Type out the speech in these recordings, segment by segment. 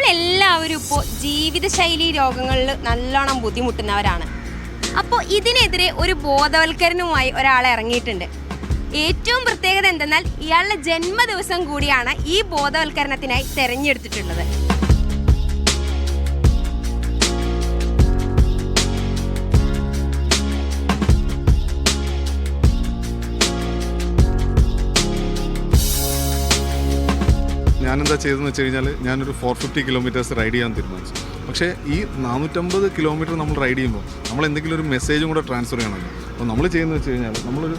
നമ്മളെല്ലാവരും ഇപ്പോൾ ജീവിതശൈലി രോഗങ്ങളിൽ നല്ലോണം ബുദ്ധിമുട്ടുന്നവരാണ്. അപ്പോൾ ഇതിനെതിരെ ഒരു ബോധവൽക്കരണവുമായി ഒരാൾ ഇറങ്ങിയിട്ടുണ്ട്. ഏറ്റവും പ്രത്യേകത എന്തെന്നാൽ ഇയാളുടെ ജന്മദിവസം കൂടിയാണ് ഈ ബോധവൽക്കരണത്തിനായി തിരഞ്ഞെടുത്തിട്ടുള്ളത്. ഞാനെന്താ ചെയ്തതെന്ന് വെച്ച് കഴിഞ്ഞാൽ ഞാനൊരു 450 കിലോമീറ്റേഴ്സ് റൈഡ് ചെയ്യാൻ തീരുമാനിച്ചു. പക്ഷേ ഈ 450 കിലോമീറ്റർ നമ്മൾ റൈഡ് ചെയ്യുമ്പോൾ നമ്മൾ എന്തെങ്കിലും ഒരു മെസ്സേജും കൂടെ ട്രാൻസ്ഫർ ചെയ്യണമല്ലോ. അപ്പോൾ നമ്മൾ ചെയ്യുന്നത് വെച്ച് കഴിഞ്ഞാൽ നമ്മളൊരു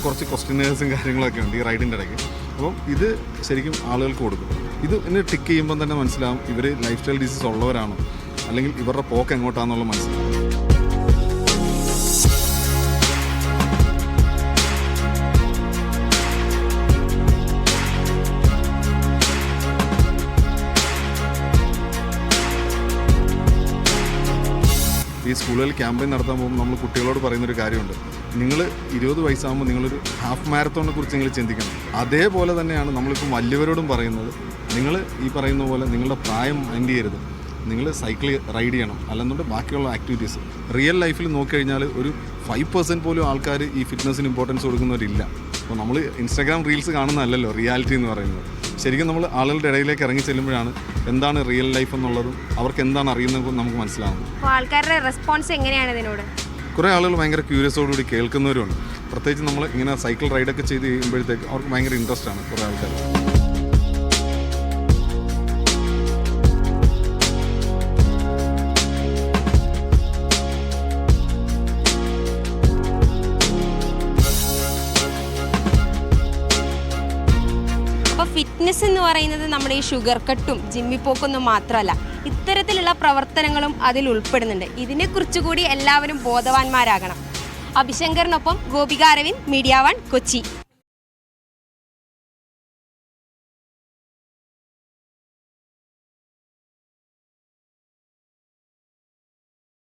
കുറച്ച് ക്വസ്റ്റ്യനേഴ്സും കാര്യങ്ങളൊക്കെ ഉണ്ട് ഈ റൈഡിൻ്റെ ഇടയ്ക്ക്. അപ്പം ഇത് ശരിക്കും ആളുകൾക്ക് കൊടുക്കും. ഇത് ഇന്ന് ടിക്ക് ചെയ്യുമ്പോൾ തന്നെ മനസ്സിലാവും ഇവർ ലൈഫ് സ്റ്റൈൽ ഡിസീസ് ഉള്ളവരാണോ അല്ലെങ്കിൽ ഇവരുടെ പോക്ക് എങ്ങോട്ടാണെന്നുള്ള മനസ്സിലാവും. ഈ സ്കൂളുകളിൽ ക്യാമ്പയിൻ നടത്താൻ പോകുമ്പോൾ നമ്മൾ കുട്ടികളോട് പറയുന്നൊരു കാര്യമുണ്ട്. നിങ്ങൾ 20 വയസ്സാകുമ്പോൾ നിങ്ങളൊരു ഹാഫ് മാരത്തോണിനെ കുറിച്ച് നിങ്ങൾ ചിന്തിക്കണം. അതേപോലെ തന്നെയാണ് നമ്മളിപ്പോൾ വലിയവരോടും പറയുന്നത്. നിങ്ങൾ ഈ പറയുന്ന പോലെ നിങ്ങളുടെ പ്രായം മൈൻഡ് ചെയ്യരുത്. നിങ്ങൾ സൈക്കിൾ റൈഡ് ചെയ്യണം, അല്ലെന്നുണ്ടെങ്കിൽ ബാക്കിയുള്ള ആക്ടിവിറ്റീസ്. റിയൽ ലൈഫിൽ നോക്കിക്കഴിഞ്ഞാൽ ഒരു 5% പോലും ആൾക്കാർ ഈ ഫിറ്റ്നസ്സിന് ഇമ്പോർട്ടൻസ് കൊടുക്കുന്നവരില്ല. അപ്പോൾ നമ്മൾ ഇൻസ്റ്റാഗ്രാം റീൽസ് കാണുന്നതല്ലല്ലോ റിയാലിറ്റി എന്ന് പറയുന്നത്. ശരിക്കും നമ്മൾ ആളുകളുടെ ഇടയിലേക്ക് ഇറങ്ങി ചെല്ലുമ്പോഴാണ് എന്താണ് റിയൽ ലൈഫ് എന്നുള്ളതും അവർക്ക് എന്താണ് അറിയുന്നതെന്ന് നമുക്ക് മനസ്സിലാവുന്നത്. അപ്പോൾ ആൾക്കാരുടെ റെസ്പോൺസ് എങ്ങനെയാണ് ഇതിനോട്? കുറേ ആളുകൾ ഭയങ്കര ക്യൂരിയസോടുകൂടി കേൾക്കുന്നവരുണ്ട്. പ്രത്യേകിച്ച് നമ്മൾ ഇങ്ങനെ സൈക്കിൾ റൈഡൊക്കെ ചെയ്ത് കഴിയുമ്പോഴത്തേക്ക് അവർക്ക് ഭയങ്കര ഇൻട്രസ്റ്റ് ആണ് കുറേ ആൾക്കാർ. അപ്പോൾ ഫിറ്റ്നസ് എന്ന് പറയുന്നത് നമ്മുടെ ഈ ഷുഗർ കട്ടും ജിമ്മിൽ പോക്കൊന്നും മാത്രമല്ല, ഇത്തരത്തിലുള്ള പ്രവർത്തനങ്ങളും അതിൽ ഉൾപ്പെടുന്നുണ്ട്. ഇതിനെക്കുറിച്ച് കൂടി എല്ലാവരും ബോധവാന്മാരാകണം. അഭിശങ്കറിനൊപ്പം ഗോപിക അരവിന്ദ്, മീഡിയ 1 കൊച്ചി.